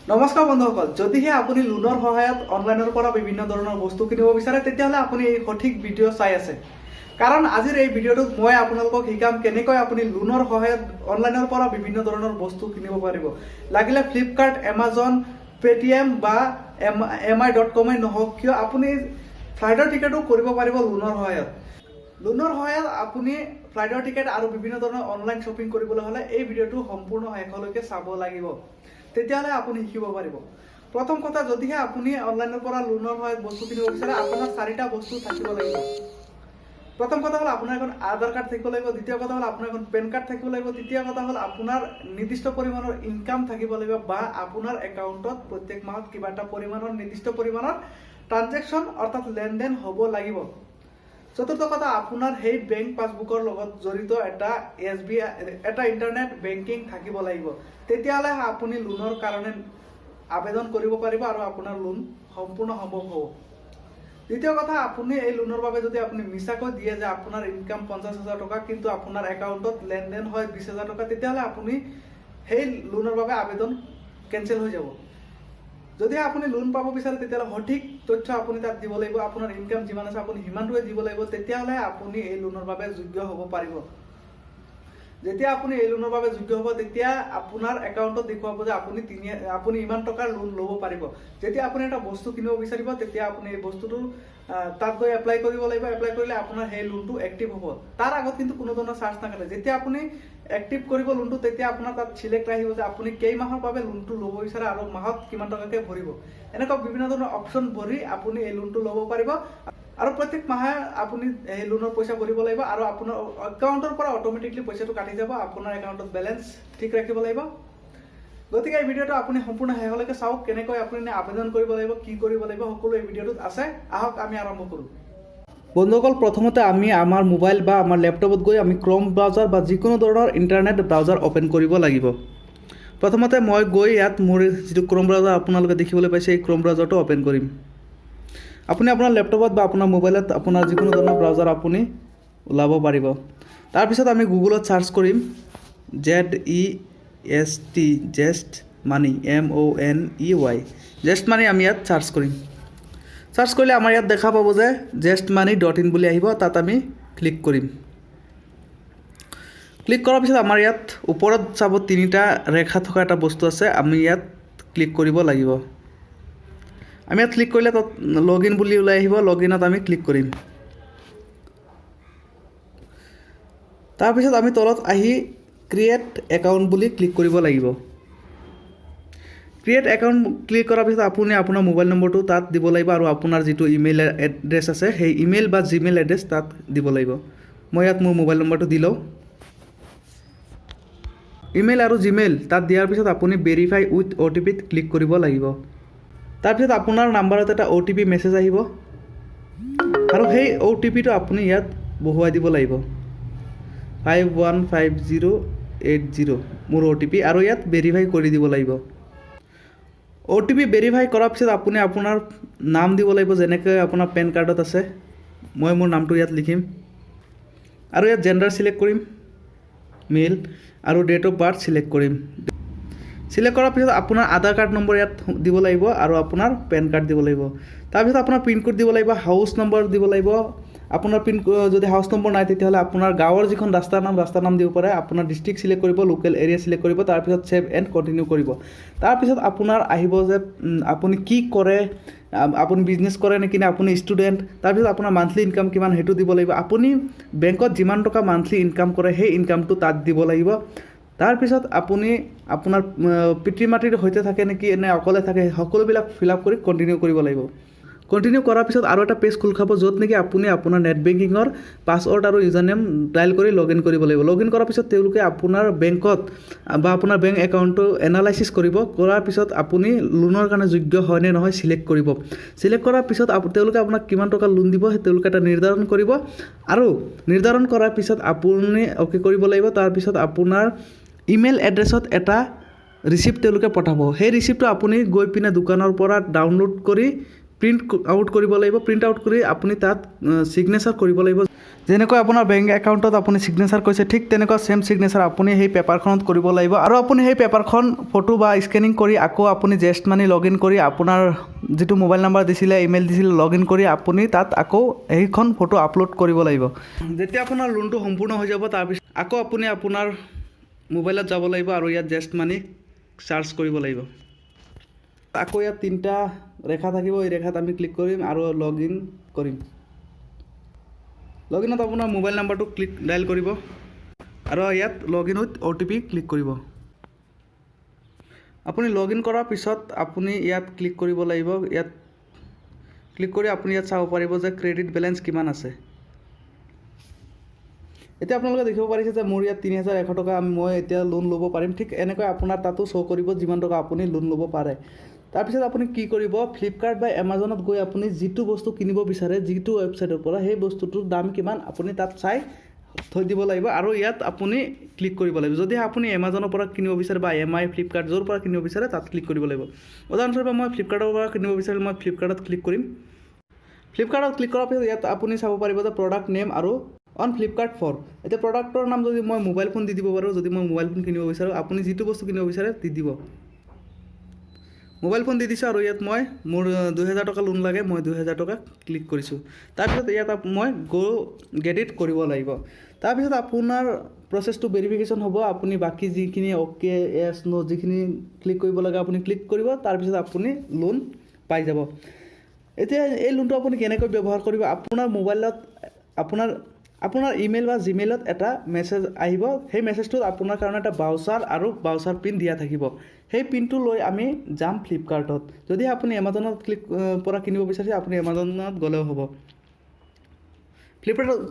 নমস্কাৰ বন্ধুসকল, যদিহে আপুনি লোনৰ সহায়ত অনলাইনৰ পৰা বিভিন্ন ধৰণৰ বস্তু কিনিব বিচাৰে তেতিয়াহ'লে আপুনি এই সঠিক ভিডিঅ' চাই আছে। কাৰণ আজিৰ এই ভিডিঅ'টোত মই আপোনালোকক শিকাম কেনেকৈ আপুনি লোনৰ সহায়ত অনলাইনৰ পৰা বিভিন্ন ধৰণৰ বস্তু কিনিব পাৰিব। লাগিলে ফ্লিপকাৰ্ট, এমাজন, পেটিএম বা mi.com নহওক কিয় আপুনি ফ্লাইটৰ টিকেটো কৰিব পাৰিব লোনৰ সহায়ত। লোনৰ সহায়ত আপুনি ফ্লাইটৰ টিকেট আৰু বিভিন্ন ধৰণৰ অনলাইন শ্বপিং কৰিবলৈ হ'লে এই ভিডিঅ'টো সম্পূৰ্ণ শেষলৈকে চাব লাগিব। তেতিয়াহ'লে আপুনি শিকিব পাৰিব। প্ৰথম কথা, যদিহে আপুনি অনলাইনৰ পৰা লোনৰ সহায়ত বস্তু কিনিব বিচাৰে আপোনাৰ 4টা বস্তু থাকিব লাগিব। প্ৰথম কথা হ'ল আপোনাৰ এখন আধাৰ কাৰ্ড থাকিব লাগিব, দ্বিতীয় কথা হ'ল আপোনাৰ এখন পেন কাৰ্ড থাকিব লাগিব, তৃতীয় কথা হ'ল আপোনাৰ নিৰ্দিষ্ট পৰিমাণৰ ইনকাম থাকিব লাগিব বা আপোনাৰ একাউণ্টত প্ৰত্যেক মাহত কিবা এটা পৰিমাণৰ নিৰ্দিষ্ট পৰিমাণৰ ট্ৰানজেকশ্যন অৰ্থাৎ লেনদেন হ'ব লাগিব। চতুৰ্থ কথা, আপোনাৰ সেই বেংক পাছবুকৰ লগত জড়িত এটা ইণ্টাৰনেট বেংকিং থাকিব লাগিব। তেতিয়াহ'লে আপুনি লোনৰ কাৰণে আবেদন কৰিব পাৰিব আৰু আপোনাৰ লোন সম্পূৰ্ণ সম্ভৱ হ'ব। দ্বিতীয় কথা, আপুনি এই লোনৰ বাবে যদি আপুনি মিছাকৈ দিয়ে যে আপোনাৰ ইনকাম 50,000 টকা কিন্তু আপোনাৰ একাউণ্টত লেনদেন হয় 20,000 টকা, তেতিয়াহ'লে আপুনি সেই লোনৰ বাবে আবেদন কেঞ্চেল হৈ যাব। যদি আপুনি লোন পাব বিচাৰে তেতিয়াহ'লে সঠিক তথ্য আপুনি তাত দিব লাগিব। আপোনাৰ ইনকাম যিমান আছে আপুনি সিমানটোৱে দিব লাগিব, তেতিয়াহ'লে আপুনি এই লোনৰ বাবে যোগ্য হ'ব পাৰিব। যেতিয়া আপুনি এই লোনৰ বাবে যোগ্য হ'ব তেতিয়া আপোনাৰ একাউণ্টত দেখুৱাব যে আপুনি ইমান টকাৰ লোন ল'ব পাৰিব। যেতিয়া আপুনি এটা বস্তু কিনিব বিচাৰিব তেতিয়া আপুনি এই বস্তুটো তাত গৈ এপ্লাই কৰিব লাগিব। এপ্লাই কৰিলে আপোনাৰ সেই লোনটো এক্টিভ হ'ব। তাৰ আগত কিন্তু কোনো ধৰণৰ চাৰ্জ নাকাটে। যেতিয়া আপুনি এক্টিভ কৰিব লোনটো তেতিয়া আপোনাৰ তাত চিলেক্ট আহিব যে আপুনি কেই মাহৰ বাবে লোনটো ল'ব বিচাৰে আৰু মাহত কিমান টকাকৈ ভৰিব। এনেকুৱা বিভিন্ন ধৰণৰ অপশ্যন ভৰি আপুনি এই লোনটো ল'ব পাৰিব আৰু প্ৰত্যেক মাহে আপুনি এই লোনৰ পইচা ভৰিব লাগিব আৰু আপোনাৰ একাউণ্টৰ পৰা অট'মেটিকলি পইচাটো কাটি যাব। আপোনাৰ একাউণ্টত বেলেঞ্চ ঠিক ৰাখিব লাগিব। গতিকে এই ভিডিঅ'টো আপুনি সম্পূৰ্ণ শেষলৈকে চাওক। কেনেকৈ আপুনি আবেদন কৰিব লাগিব, কি কৰিব লাগিব, সকলো এই ভিডিঅ'টোত আছে। আহক আমি আৰম্ভ কৰোঁ। বন্ধুসকল, প্ৰথমতে আমি আমাৰ মোবাইল বা আমাৰ লেপটপত গৈ আমি ক্ৰম ব্ৰাউজাৰ বা যিকোনো ধৰণৰ ইণ্টাৰনেট ব্ৰাউজাৰ অ'পেন কৰিব লাগিব। প্ৰথমতে মই গৈ ইয়াত মোৰ যিটো ক্ৰম ব্ৰাউজাৰ আপোনালোকে দেখিবলৈ পাইছে এই ক্ৰম ব্ৰাউজাৰটো অ'পেন কৰিম। আপুনি আপোনাৰ লেপটপত বা আপোনাৰ মোবাইলত আপোনাৰ যিকোনো ধৰণৰ ব্ৰাউজাৰ আপুনি ওলাব পাৰিব। তাৰপিছত আমি গুগলত চাৰ্চ কৰিম ZEST জেষ্ট মানি MONEY জেষ্ট মানি আমি ইয়াত চাৰ্চ কৰিম। চাৰ্চ কৰিলে আমাৰ ইয়াত দেখা পাব যে justmoney.in বুলি আহিব। তাত আমি ক্লিক কৰিম। ক্লিক কৰাৰ পিছত আমাৰ ইয়াত ওপৰত চাব 3টা ৰেখা থকা এটা বস্তু আছে। আমি ইয়াত ক্লিক কৰিব লাগিব। আমি ইয়াত ক্লিক কৰিলে তাত লগইন বুলি ওলাই আহিব। লগইনত আমি ক্লিক কৰিম। তাৰপিছত আমি তলত আহি ক্ৰিয়েট একাউণ্ট বুলি ক্লিক কৰিব লাগিব। ক্ৰিয়েট একাউণ্ট ক্লিক কৰাৰ পিছত আপুনি আপোনাৰ মোবাইল নম্বৰটো তাত দিব লাগিব আৰু আপোনাৰ যিটো ইমেইল এড্ৰেছ আছে সেই ইমেইল বা জিমেইল এড্ৰেছ তাত দিব লাগিব। মই ইয়াত মোৰ মোবাইল নম্বৰটো দি লওঁ। ইমেইল আৰু জিমেইল তাত দিয়াৰ পিছত আপুনি ভেৰিফাই উইথ OTPত ক্লিক কৰিব লাগিব। তাৰপিছত আপোনাৰ নাম্বাৰত এটা OTP মেছেজ আহিব আৰু সেই OTPটো আপুনি ইয়াত বহুৱাই দিব লাগিব। 515080 মোৰ OTP আৰু ইয়াত ভেৰিফাই কৰি দিব লাগিব। OTP ভেৰিফাই কৰাৰ পিছত আপুনি আপোনাৰ নাম দিব লাগিব, যেনেকৈ আপোনাৰ পেন কাৰ্ডত আছে। মই মোৰ নামটো ইয়াত লিখিম আৰু ইয়াত জেণ্ডাৰ চিলেক্ট কৰিম, মেল, আৰু ডেট অফ বাৰ্থ চিলেক্ট কৰিম। চিলেক্ট কৰাৰ পিছত আপোনাৰ আধাৰ কাৰ্ড নম্বৰ ইয়াত দিব লাগিব আৰু আপোনাৰ পেন কাৰ্ড দিব লাগিব। তাৰপিছত আপোনাৰ পিনক'ড দিব লাগিব, হাউচ নম্বৰ দিব লাগিব। আপোনাৰ যদি হাউচ নম্বৰ নাই তেতিয়াহ'লে আপোনাৰ গাঁৱৰ যিখন ৰাস্তাৰ নাম দিব পাৰে। আপোনাৰ ডিষ্ট্ৰিক্ট চিলেক্ট কৰিব, লোকেল এৰিয়া চিলেক্ট কৰিব, তাৰপিছত ছেভ এণ্ড কণ্টিনিউ কৰিব। তাৰপিছত আপোনাৰ আহিব যে আপুনি কি কৰে, আপুনি বিজনেছ কৰে নেকি, নে আপুনি ষ্টুডেণ্ট। তাৰপিছত আপোনাৰ মান্থলি ইনকাম কিমান সেইটো দিব লাগিব। আপুনি বেংকত যিমান টকা মান্থলি ইনকাম কৰে সেই ইনকামটো তাত দিব লাগিব। তাৰপিছত আপুনি আপোনাৰ পিতৃ মাতৃৰ সৈতে থাকে নেকি নে অকলে থাকে সকলোবিলাক ফিল আপ কৰি কণ্টিনিউ কৰিব লাগিব। কণ্টিনিউ কৰাৰ পিছত আৰু এটা পেজ খোল খাব য'ত নেকি আপুনি আপোনাৰ নেট বেংকিঙৰ পাছৱৰ্ড আৰু ইউজাৰ নেম ডাইল কৰি লগইন কৰিব লাগিব। লগইন কৰাৰ পিছত তেওঁলোকে আপোনাৰ বেংকত বা আপোনাৰ বেংক একাউণ্টটো এনালাইচিছ কৰিব। কৰাৰ পিছত আপুনি লোনৰ কাৰণে যোগ্য হয় নে নহয় চিলেক্ট কৰিব। চিলেক্ট কৰাৰ পিছত তেওঁলোকে আপোনাক কিমান টকা লোন দিব সেই তেওঁলোকে এটা নিৰ্ধাৰণ কৰিব আৰু নিৰ্ধাৰণ কৰাৰ পিছত আপুনি অ'কে কৰিব লাগিব। তাৰপিছত আপোনাৰ ইমেইল এড্ৰেছত এটা ৰিচিপ্ট তেওঁলোকে পঠাব। সেই ৰিচিপ্টটো আপুনি গৈ পিনে দোকানৰ পৰা ডাউনলোড কৰি প্ৰিণ্ট আউট কৰিব লাগিব প্ৰিণ্ট আউট কৰি আপুনি তাত সিগনেচাৰ কৰিব লাগিব যেনেকৈ আপোনাৰ বেংক একাউণ্টত আপুনি সিগনেচাৰ কৰিছে ঠিক তেনেকুৱা সেম সিগনেচাৰ আপুনি সেই পেপাৰখনত কৰিব লাগিব আৰু আপুনি সেই পেপাৰখন ফটো বা স্কেনিং কৰি আকৌ আপুনি জেষ্ট মানি লগইন কৰি আপোনাৰ যেটো মোবাইল নাম্বাৰ দিছিলে ইমেইল দিছিলে লগইন কৰি আপুনি তাত আকৌ এইখন ফটো আপলোড কৰিব লাগিব যেতিয়া আপোনাৰ লোনটো সম্পূৰ্ণ হৈ যাব তাৰ পিছত আকৌ আপুনি আপোনাৰ মোবাইলত যাব লাগিব আৰু ইয়াত জেষ্ট মানি সাৰ্চ কৰিব লাগিব আকৌ ইয়াত তিনটা ৰেখা থাকিব এই ৰেখাত আমি ক্লিক কৰিম আৰু লগইন কৰিম লগইনত আপোনাৰ মোবাইল নাম্বাৰটো ক্লিক ডায়াল কৰিব আৰু ইয়াত লগইন উইথ OTP ক্লিক কৰিব আপুনি লগইন কৰাৰ পিছত আপুনি ইয়াত ক্লিক কৰিব লাগিব ইয়াত ক্লিক কৰি আপুনি ইয়াত চাব পাৰিব যে ক্ৰেডিট বেলেন্স কিমান আছে এতিয়া আপোনালোকে দেখিব পাৰিছে যে মোৰ ইয়াত 3100 টকা মই এতিয়া লোন ল'ব পাৰিম ঠিক এনেকৈ আপোনাৰ তাতো শো কৰিব যিমান টকা আপুনি লোন ল'ব পাৰে তাৰ পিছত আপুনি কি কৰিব ফ্লিপকাৰ্ট বা এমাজনত গৈ আপুনি যিটো বস্তু কিনিব বিচাৰে যিটো ৱেবসাইটৰ পৰা সেই বস্তুটোৰ দাম কিমান আপুনি তাত চাই থৈ দিব লাগিব আৰু ইয়াত আপুনি ক্লিক কৰিব লাগিব যদি আপুনি এমাজনৰ পৰা কিনিব বিচাৰে বা MI ফ্লিপকাৰ্ট য'ৰ পৰা কিনিব বিচাৰে তাত ক্লিক কৰিব লাগিব উদাহৰণস্বৰূপে মই ফ্লিপকাৰ্টৰ পৰা কিনিব বিচাৰিলে মই ফ্লিপকাৰ্টত ক্লিক কৰিম ফ্লিপকাৰ্টত ক্লিক কৰাৰ পিছত ইয়াত আপুনি চাব পাৰিব যে প্ৰডাক্ট নেম আৰু অন ফ্লিপকাৰ্ট ফৰ এতিয়া প্ৰডাক্টৰ নাম যদি মই মোবাইল ফোন দি দিব পাৰোঁ যদি মই মোবাইল ফোন কিনিব বিচাৰোঁ আপুনি যিটো বস্তু কিনিব বিচাৰে দি দিব মোবাইল ফোন দি দিছোঁ আৰু ইয়াত মই মোৰ 2000 টকা লোন লাগে মই 2000 টকা ক্লিক কৰিছোঁ তাৰপিছত ইয়াত মই গেট ইট কৰিব লাগিব তাৰপিছত আপোনাৰ প্ৰচেছটো ভেৰিফিকেশ্যন হ'ব আপুনি বাকী যিখিনি অ'কে এছ নো যিখিনি ক্লিক কৰিব লাগে আপুনি ক্লিক কৰিব তাৰপিছত আপুনি লোন পাই যাব এতিয়া এই লোনটো আপুনি কেনেকৈ ব্যৱহাৰ কৰিব আপোনাৰ মোবাইলত আপোনাৰ ইমেইল বা জিমেইলত এটা মেছেজ আহিব সেই মেছেজটোত আপোনাৰ কাৰণে এটা বাউচাৰ আৰু বাউচাৰ পিন দিয়া থাকিব সেই পিনটো লৈ আমি যাম ফ্লিপকাৰ্টত যদি আপুনি এমাজনত ক্লিক পৰা কিনিব বিচাৰিছে আপুনি এমাজনত গ'লেও হ'ব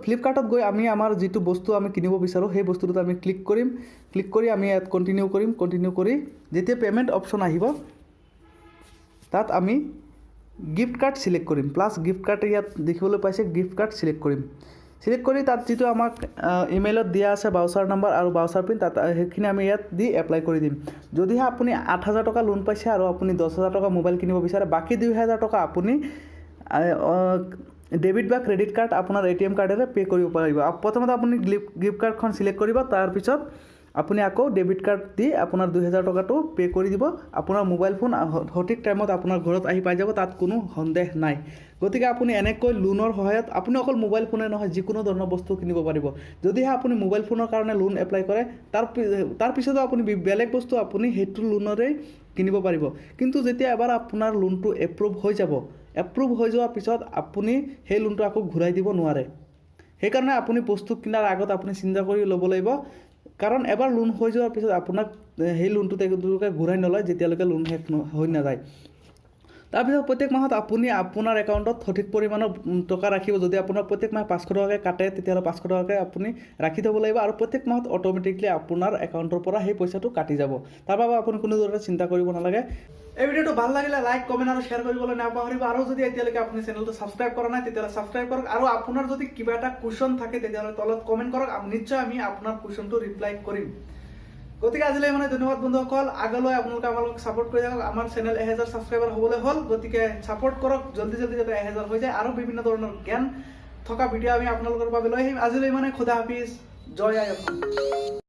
ফ্লিপকাৰ্টত গৈ আমি আমাৰ যিটো বস্তু আমি কিনিব বিচাৰোঁ সেই বস্তুটোত আমি ক্লিক কৰি আমি ইয়াত কণ্টিনিউ কৰি যেতিয়া পেমেণ্ট অপশ্যন আহিব তাত আমি গিফ্ট কাৰ্ড সিলেক্ট কৰিম প্লাছ গিফ্ট কাৰ্ড ইয়াত দেখিবলৈ পাইছে গিফ্ট কাৰ্ড সিলেক্ট কৰি তাত যিটো আমাক ইমেইলত দিয়া আছে বাউচাৰ নাম্বাৰ আৰু বাউচাৰ পিন তাত সেইখিনি আমি ইয়াত দি এপ্লাই কৰি দিম যদিহে আপুনি 8000 টকা লোন পাইছে আৰু আপুনি 10000 টকা মোবাইল কিনিব বিচাৰে বাকী 2000 টকা আপুনি ডেবিট বা ক্ৰেডিট কাৰ্ড আপোনাৰ ATM কাৰ্ডেৰে পে কৰিব পাৰিব প্ৰথমতে আপুনি গিফ্ট কাৰ্ডখন সিলেক্ট কৰিব তাৰপিছত আপুনি আকৌ ডেবিট কাৰ্ড দি আপোনাৰ 2000 টকাটো পে কৰি দিব আপোনাৰ মোবাইল ফোন সঠিক টাইমত আপোনাৰ ঘৰত আহি পাই যাব তাত কোনো সন্দেহ নাই গতিকে আপুনি এনেকৈ লোনৰ সহায়ত আপুনি অকল মোবাইল ফোনে নহয় যিকোনো ধৰণৰ বস্তু কিনিব পাৰিব যদিহে আপুনি মোবাইল ফোনৰ কাৰণে লোন এপ্লাই কৰে তাৰ পিছতো আপুনি বেলেগ বস্তু আপুনি সেইটো লোনৰে কিনিব পাৰিব কিন্তু যেতিয়া এবাৰ আপোনাৰ লোনটো এপ্ৰুভ হৈ যোৱাৰ পিছত আপুনি সেই লোনটো আকৌ ঘূৰাই দিব নোৱাৰে সেইকাৰণে আপুনি বস্তু কিনাৰ আগত আপুনি চিন্তা কৰি ল'ব লাগিব কাৰণ এবাৰ লোন হৈ যোৱাৰ পিছত আপোনাক সেই লোনটো তেওঁলোকে ঘূৰাই নলয় যেতিয়ালৈকে লোন শেষ হৈ নাযায় তাৰপিছত প্ৰত্যেক মাহত আপুনি আপোনাৰ একাউণ্টত সঠিক পৰিমাণৰ টকা ৰাখিব যদি আপোনাৰ প্ৰত্যেক মাহে 500 টকাকৈ কাটে তেতিয়াহ'লে 500 টকাকৈ আপুনি ৰাখি থ'ব লাগিব আৰু প্ৰত্যেক মাহত অট'মেটিকলি আপোনাৰ একাউণ্টৰ পৰা সেই পইচাটো কাটি যাব তাৰ বাবে আপুনি কোনো ধৰণে চিন্তা কৰিব নালাগে এই ভিডিঅ'টো ভাল লাগিলে লাইক কমেণ্ট আৰু শ্বেয়াৰ কৰিবলৈ নাপাহৰিব আৰু যদি এতিয়ালৈকে আপুনি চেনেলটো ছাবস্ক্ৰাইব কৰা নাই তেতিয়াহ'লে ছাবস্ক্ৰাইব কৰক আৰু আপোনাৰ যদি কিবা এটা কুৱেশ্যন থাকে তেতিয়াহ'লে তলত কমেণ্ট কৰক নিশ্চয় আমি আপোনাৰ কুৱেশ্যনটো ৰিপ্লাই কৰিম গতিকে আজিলৈ মানে ধন্যবাদ বন্ধুসকল আগলৈ আপোনালোকে আমাক সাপোৰ্ট কৰি থাকক আমাৰ চেনেল 1000 ছাবস্ক্ৰাইবাৰ হ'বলৈ হ'ল গতিকে সাপোৰ্ট কৰক জলদি যাতে 1000 হৈ যায় আৰু বিভিন্ন ধৰণৰ জ্ঞান থকা ভিডিঅ' আমি আপোনালোকৰ বাবে লৈ আহিম আজিলৈ মানে খুদা হাফিজ জয় আই অসম